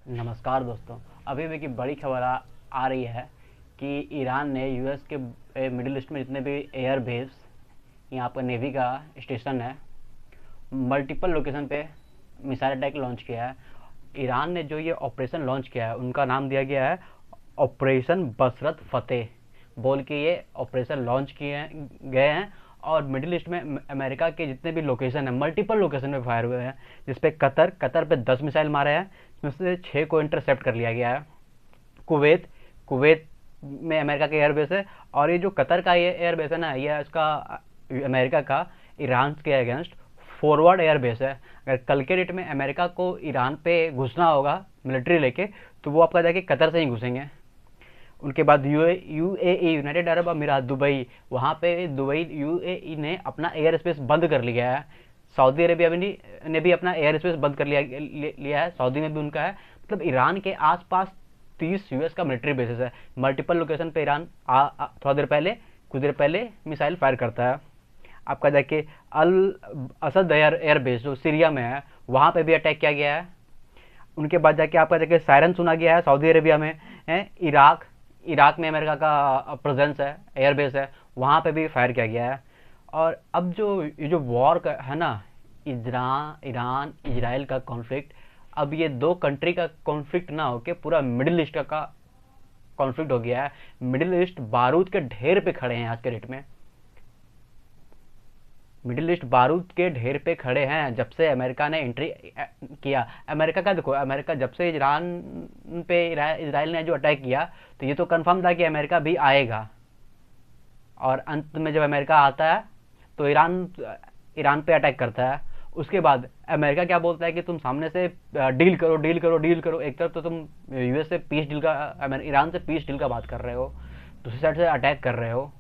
नमस्कार दोस्तों। अभी भी की बड़ी खबर आ रही है कि ईरान ने यूएस के मिडिल ईस्ट में जितने भी एयर बेस, यहाँ पर नेवी का स्टेशन है, मल्टीपल लोकेशन पे मिसाइल अटैक लॉन्च किया है। ईरान ने जो ये ऑपरेशन लॉन्च किया है उनका नाम दिया गया है ऑपरेशन बसरत फतेह बोल के। ये ऑपरेशन लॉन्च किए गए हैं और मिडिल ईस्ट में अमेरिका के जितने भी लोकेशन है, मल्टीपल लोकेशन में फायर हुए हैं, जिसपे कतर पे 10 मिसाइल मारे हैं, जिसमें से 6 को इंटरसेप्ट कर लिया गया है। कुवैत कुवैत में अमेरिका के एयरबेस है, और ये जो कतर का ये एयरबेस है ना, ये इसका अमेरिका का ईरान के अगेंस्ट फॉरवर्ड एयरबेस है। अगर कल के डेट में अमेरिका को ईरान पे घुसना होगा मिलिट्री लेके, तो वो आपका जाके कतर से ही घुसेंगे। उनके बाद यूएई, यूनाइटेड अरब अमीरात, दुबई, वहाँ पे दुबई यूएई ने अपना एयर स्पेस बंद कर लिया है। सऊदी अरेबिया ने भी अपना एयर स्पेस बंद कर लिया है। सऊदी में भी उनका है। मतलब ईरान के आसपास 30 यूएस का मिलिट्री बेसिस है। मल्टीपल लोकेशन पे ईरान थोड़ा देर पहले, कुछ देर पहले मिसाइल फायर करता है। आपका जाके अल असद एयर बेस जो सीरिया में है, वहाँ पे भी अटैक किया गया है। उनके बाद जाके आपका जाके सायरन सुना गया है सऊदी अरेबिया में है। इराक में अमेरिका का प्रेजेंस है, एयरबेस है, वहाँ पे भी फायर किया गया है। और अब जो ये जो वॉर का है ना, ईरान इजराइल का कॉन्फ्लिक्ट, अब ये दो कंट्री का कॉन्फ्लिक्ट ना होके पूरा मिडिल ईस्ट का कॉन्फ्लिक्ट हो गया है। मिडिल ईस्ट बारूद के ढेर पे खड़े हैं आज के डेट में। मिडिल ईस्ट बारूद के ढेर पे खड़े हैं जब से अमेरिका ने एंट्री किया। अमेरिका का देखो, अमेरिका जब से ईरान पे इसराइल ने जो अटैक किया, तो ये तो कंफर्म था कि अमेरिका भी आएगा। और अंत में जब अमेरिका आता है तो ईरान पे अटैक करता है। उसके बाद अमेरिका क्या बोलता है कि तुम सामने से डील करो, डील करो, डील करो। एक तरफ तो तुम यूएस से पीस डील का, ईरान से पीस डील का बात कर रहे हो, दूसरी साइड से अटैक कर रहे हो।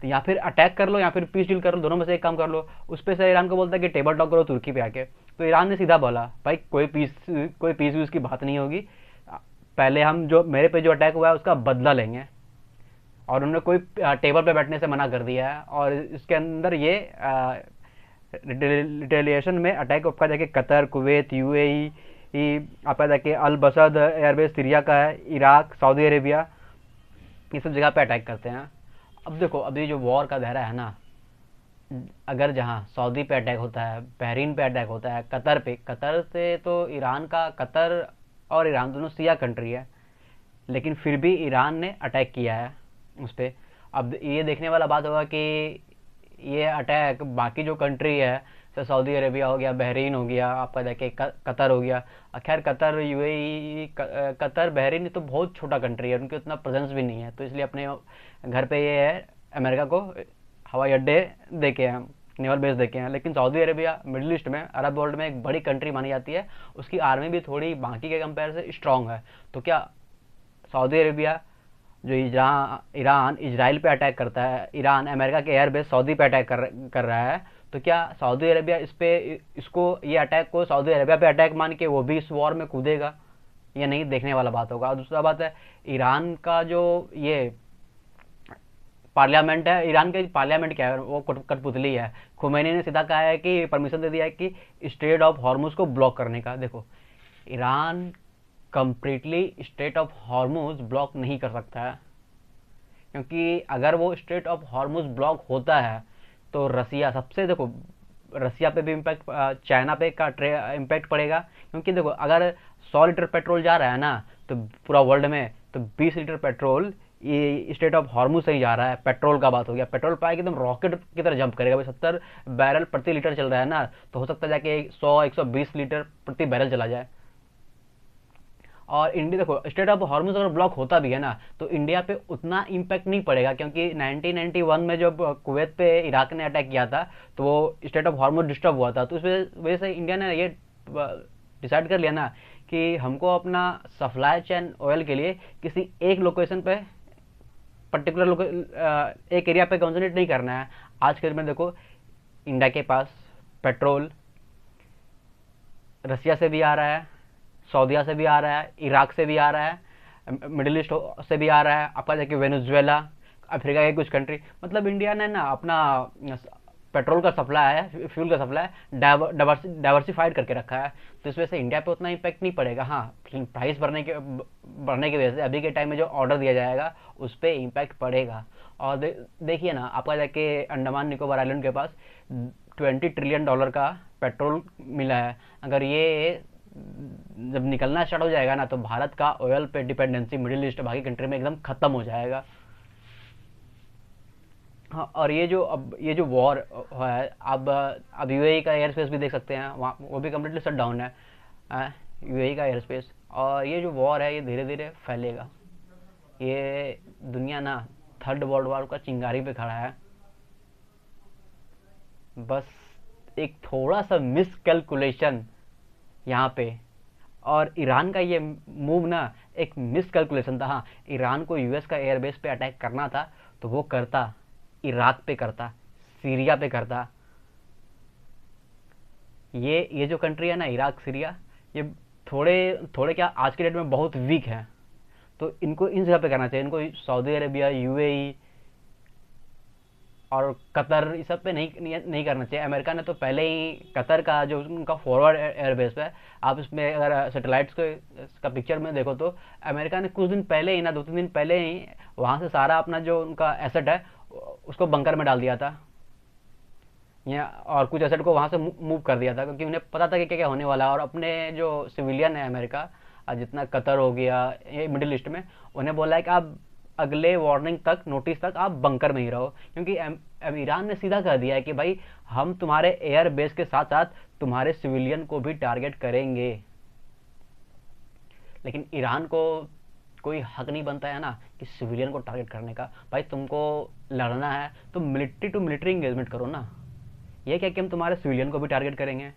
तो या फिर अटैक कर लो या फिर पीस डील कर लो, दोनों में से एक काम कर लो। उस पे से ईरान को बोलता है कि टेबल टॉक करो तुर्की पे आके। तो ईरान ने सीधा बोला, भाई कोई पीस वीस की बात नहीं होगी, पहले हम जो मेरे पे जो अटैक हुआ है उसका बदला लेंगे। और उन्होंने कोई टेबल पे बैठने से मना कर दिया है। और इसके अंदर ये रिटेलिएशन में अटैक आपका जाके कतर, कुवैत, यूएई, आपका जाके अल बसद एयरबेस सीरिया का है, इराक, सऊदी अरेबिया, ये सब जगह पे अटैक करते हैं। अब देखो, अभी जो वॉर का दायरा है ना, अगर जहाँ सऊदी पे अटैक होता है, बहरीन पे अटैक होता है, कतर पे, कतर से तो ईरान का, कतर और ईरान दोनों सिया कंट्री है, लेकिन फिर भी ईरान ने अटैक किया है उस पर। अब ये देखने वाला बात होगा कि ये अटैक बाकी जो कंट्री है, जैसे सऊदी अरेबिया हो गया, बहरीन हो गया, आपका जाके कतर हो गया। खैर कतर, यूएई, कतर, बहरीन तो बहुत छोटा कंट्री है, उनके उतना प्रेजेंस भी नहीं है, तो इसलिए अपने घर पे ये है अमेरिका को हवाई अड्डे देके हैं, नेवल बेस देके हैं। लेकिन सऊदी अरेबिया मिडिल ईस्ट में, अरब वर्ल्ड में एक बड़ी कंट्री मानी जाती है। उसकी आर्मी भी थोड़ी बाकी के कंपेयर से स्ट्रांग है। तो क्या सऊदी अरेबिया जो ईरान इजराइल पे अटैक करता है, ईरान अमेरिका के एयरबेस सऊदी पे अटैक कर रहा है, तो क्या सऊदी अरेबिया इसको ये अटैक को सऊदी अरेबिया पे अटैक मान के वो भी इस वॉर में कूदेगा? ये नहीं, देखने वाला बात होगा। और दूसरा बात है, ईरान का जो ये पार्लियामेंट है, ईरान के पार्लियामेंट क्या है, वो कठपुतली है। खुमैनी ने सीधा कहा है कि परमिशन दे दिया है कि स्ट्रेट ऑफ हॉर्मुज को ब्लॉक करने का। देखो, Iran completely straight of Hormuz block नहीं कर सकता है, क्योंकि अगर वो स्ट्रेट ऑफ हॉर्मुज ब्लॉक होता है तो रसिया सबसे, देखो रसिया पे भी इम्पैक्ट, चाइना पे का इम्पैक्ट पड़ेगा। क्योंकि देखो, अगर 100 लीटर पेट्रोल जा रहा है ना तो पूरा वर्ल्ड में, तो 20 लीटर पेट्रोल ये स्टेट ऑफ हॉर्मुज से ही जा रहा है। पेट्रोल का बात हो गया, पेट्रोल पाए एकदम रॉकेट की तरह जंप करेगा भाई। 70 बैरल प्रति लीटर चल रहा है ना, तो हो सकता है जाके 100-120 लीटर प्रति बैरल चला जाए। और इंडिया, देखो स्टेट ऑफ हॉर्मुज अगर ब्लॉक होता भी है ना, तो इंडिया पे उतना इम्पैक्ट नहीं पड़ेगा, क्योंकि 1991 में जब कुवैत पे इराक ने अटैक किया था, तो वो स्टेट ऑफ हॉर्मुज डिस्टर्ब हुआ था। तो उस वजह से इंडिया ने ये डिसाइड कर लिया ना कि हमको अपना सप्लाई चेन ऑयल के लिए किसी एक लोकेशन पे, पर्टिकुलर एक एरिया पे कॉन्सेंट्रेट नहीं करना है। आज के दिन में देखो, इंडिया के पास पेट्रोल रसिया से भी आ रहा है, सऊदीया से भी आ रहा है, इराक से भी आ रहा है, मिडिल ईस्ट से भी आ रहा है, आपका देखिए वेनेजुएला, अफ्रीका के कुछ कंट्री। मतलब इंडिया ने ना अपना पेट्रोल का सप्लाई है, फ्यूल का सप्लाई डाइवर्सिफाइड करके रखा है, तो इस वजह से इंडिया पे उतना इम्पैक्ट नहीं पड़ेगा। हाँ, प्राइस बढ़ने की वजह से अभी के टाइम में जो ऑर्डर दिया जाएगा उस पर इम्पैक्ट पड़ेगा। और देखिए ना, आपका जाके अंडमान निकोबार आइलैंड के पास $20 ट्रिलियन का पेट्रोल मिला है। अगर ये जब निकलना स्टार्ट हो जाएगा ना, तो भारत का ऑयल पे डिपेंडेंसी मिडिल ईस्ट बाकी कंट्री में एकदम खत्म हो जाएगा। हाँ, और ये जो वॉर है, अब यूएई का एयर स्पेस भी देख सकते हैं, वहाँ वो भी कम्प्लीटली शट डाउन है, यूएई का एयर स्पेस। और ये जो वॉर है ये धीरे धीरे फैलेगा। ये दुनिया ना थर्ड वर्ल्ड वॉर का चिंगारी पे खड़ा है। बस एक थोड़ा सा मिस कैलकुलेशन यहाँ पे, और ईरान का ये मूव ना एक मिस कैलकुलेशन था। हाँ, ईरान को यूएस का एयरबेस पे अटैक करना था तो वो करता, इराक पे करता, सीरिया पे करता। ये जो कंट्री है ना, इराक सीरिया, ये थोड़े थोड़े क्या आज के डेट में बहुत वीक है, तो इनको इन जगह पे करना चाहिए। इनको सऊदी अरेबिया, यूएई और कतर, इस सब पे नहीं करना चाहिए। अमेरिका ने तो पहले ही कतर का जो उनका फॉरवर्ड एयरबेस है, आप इसमें अगर सैटेलाइट्स का पिक्चर में देखो तो अमेरिका ने कुछ दिन पहले ही ना, 2-3 दिन पहले ही वहाँ से सारा अपना जो उनका एसेट है उसको बंकर में डाल दिया था, या और कुछ एसेट को वहाँ से मूव कर दिया था, क्योंकि उन्हें पता था कि क्या क्या होने वाला है। और अपने जो सिविलियन है अमेरिका, जितना कतर हो गया ये मिडिल ईस्ट में, उन्हें बोला है कि आप अगले वार्निंग तक, नोटिस तक आप बंकर में ही रहो, क्योंकि ईरान ने सीधा कह दिया है कि भाई हम तुम्हारे एयर बेस के साथ साथ तुम्हारे सिविलियन को भी टारगेट करेंगे। लेकिन ईरान को कोई हक नहीं बनता है ना कि सिविलियन को टारगेट करने का। भाई तुमको लड़ना है तो मिलिट्री टू मिलिट्री इंगेजमेंट करो ना। ये क्या कि हम तुम्हारे सिविलियन को भी टारगेट करेंगे,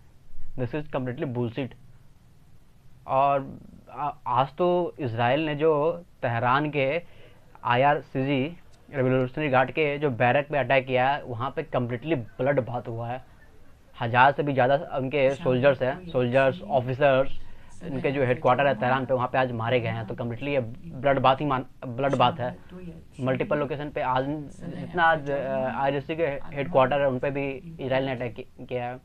दिस इज कम्प्लीटली बुलशिट। और आज तो इसराइल ने जो तेहरान के IRCG रेवोल्यूशनरी गार्ड के जो बैरक पे अटैक किया है, वहाँ पे कम्प्लीटली ब्लड बात हुआ है। 1000 से भी ज़्यादा उनके सोल्जर्स हैं, सोल्जर्स, ऑफिसर्स, उनके जो हेडक्वार्टर है तेहरान पे, वहाँ पे आज मारे गए हैं। तो कम्प्लीटली ये ब्लड बात है। मल्टीपल लोकेशन पे आज जितना आज IRCG के हेडक्वार्टर है उन पे भी इसराइल ने अटैक किया है।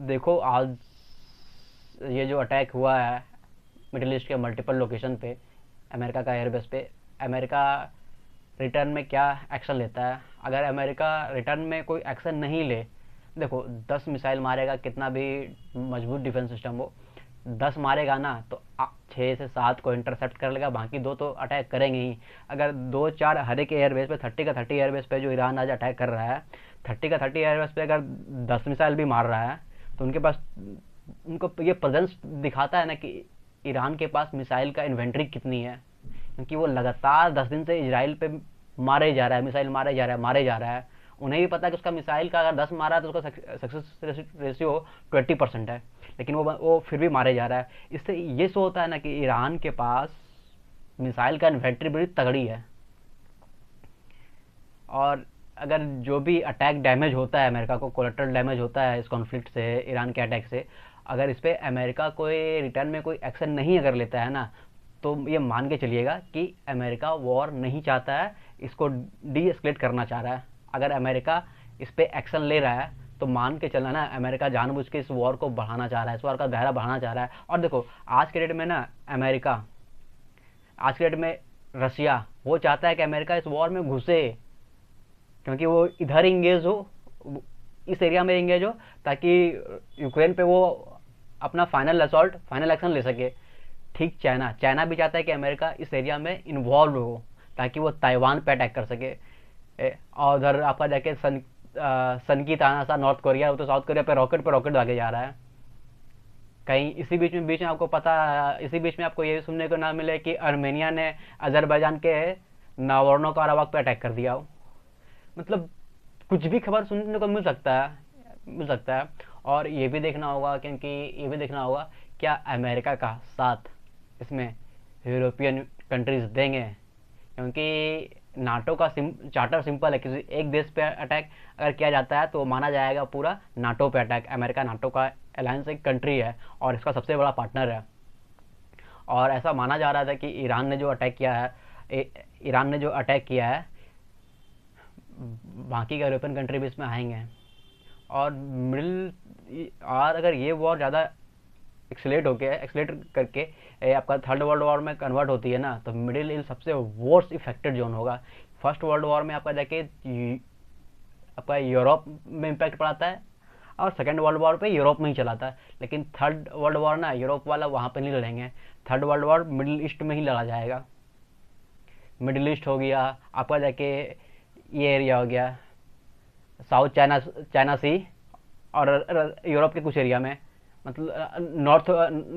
देखो आज ये जो अटैक हुआ है मिडिल ईस्ट के मल्टीपल लोकेशन पे, अमेरिका का एयरबेस पे, अमेरिका रिटर्न में क्या एक्शन लेता है। अगर अमेरिका रिटर्न में कोई एक्शन नहीं ले, देखो 10 मिसाइल मारेगा, कितना भी मजबूत डिफेंस सिस्टम हो, 10 मारेगा ना तो 6 से 7 को इंटरसेप्ट कर लेगा, बाकी 2 तो अटैक करेंगे ही। अगर 2-4 हर एक एयरबेस पे, 30 का 30 एयरबेस पे जो ईरान आज अटैक कर रहा है, 30 का 30 एयरबेस पे अगर 10 मिसाइल भी मार रहा है, तो उनके पास, उनको ये प्रेजेंस दिखाता है ना कि ईरान के पास मिसाइल का इन्वेंट्री कितनी है। क्योंकि वो लगातार 10 दिन से इजराइल पे मारे जा रहा है, मिसाइल मारे जा रहा है। उन्हें भी पता है कि उसका मिसाइल का अगर 10 मारा तो उसका सक्सेस रेशियो 20% है, लेकिन वो फिर भी मारे जा रहा है। इससे ये शो होता है ना कि ईरान के पास मिसाइल का इन्वेंट्री बड़ी तगड़ी है। और अगर जो भी अटैक डैमेज होता है, अमेरिका को कोलेटरल डैमेज होता है इस कॉन्फ्लिक्ट से, ईरान के अटैक से, अगर इस पर अमेरिका कोई रिटर्न में कोई एक्शन नहीं अगर लेता है ना, तो ये मान के चलिएगा कि अमेरिका वॉर नहीं चाहता है, इसको डी एस्केलेट करना चाह रहा है। अगर अमेरिका इस पर एक्शन ले रहा है तो मान के चलना ना, अमेरिका जानबूझ के इस वॉर को बढ़ाना चाह रहा है, इस वॉर का दायरा बढ़ाना चाह रहा है। और देखो आज के डेट में ना अमेरिका, आज के डेट में रशिया, वो चाहता है कि अमेरिका इस वॉर में घुसे, क्योंकि वो इधर इंगेज हो, इस एरिया में इंगेज हो, ताकि यूक्रेन पे वो अपना फाइनल असॉल्ट, फाइनल एक्शन ले सके। ठीक चाइना भी चाहता है कि अमेरिका इस एरिया में इन्वॉल्व हो, ताकि वो ताइवान पे अटैक कर सके। और उधर आपका जाके सन की ताना सा नॉर्थ कोरिया, वो तो साउथ कोरिया पे रॉकेट आगे जा रहा है। कहीं इसी बीच में आपको पता, इसी बीच में आपको ये सुनने को ना मिले कि आर्मेनिया ने अजरबैजान के नागोर्नो काराबाख पे अटैक कर दिया हो। मतलब कुछ भी खबर सुनने को मिल सकता है। और ये भी देखना होगा, क्योंकि ये भी देखना होगा क्या अमेरिका का साथ इसमें यूरोपियन कंट्रीज देंगे, क्योंकि नाटो का चार्टर सिंपल है, किसी एक देश पे अटैक अगर किया जाता है तो माना जाएगा पूरा नाटो पे अटैक। अमेरिका नाटो का अलायंस एक कंट्री है और इसका सबसे बड़ा पार्टनर है। और ऐसा माना जा रहा था कि ईरान ने जो अटैक किया है, बाकी के यूरोपियन कंट्री भी इसमें आएंगे। और और अगर ये वॉर ज़्यादा एक्सलेट करके आपका थर्ड वर्ल्ड वॉर में कन्वर्ट होती है ना, तो मिडिल ईस्ट सबसे वर्स्ट इफेक्टेड जोन होगा। फर्स्ट वर्ल्ड वॉर में आपका जाके आपका यूरोप में इम्पैक्ट पड़ाता है, और सेकेंड वर्ल्ड वॉर पे यूरोप में ही चलाता है। लेकिन थर्ड वर्ल्ड वॉर ना यूरोप वाला वहाँ पे नहीं लड़ेंगे, third world war middle east में ही लड़ा जाएगा। मिडिल ईस्ट हो गया आपका जाके, ये एरिया हो गया साउथ चाइना चाइना सी, और यूरोप के कुछ एरिया में, मतलब नॉर्थ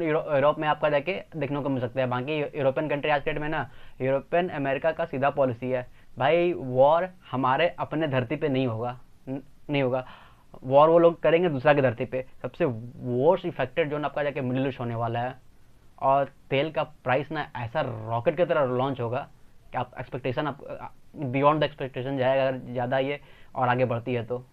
यूरोप में आपका जाके देखने को मिल सकता है। बाकी यूरोपियन कंट्री आज के डेट में ना, यूरोपियन अमेरिका का सीधा पॉलिसी है भाई, वॉर हमारे अपने धरती पे नहीं होगा, नहीं होगा। वॉर वो लोग करेंगे दूसरा की धरती पे। सबसे वर्स्ट इफेक्टेड जोन आपका जाके मिडिल ईस्ट होने वाला है। और तेल का प्राइस ना ऐसा रॉकेट की तरह लॉन्च होगा कि आप एक्सपेक्टेशन, आप बियॉन्ड द एक्सपेक्टेशन जाएगा अगर ज़्यादा ये और आगे बढ़ती है तो।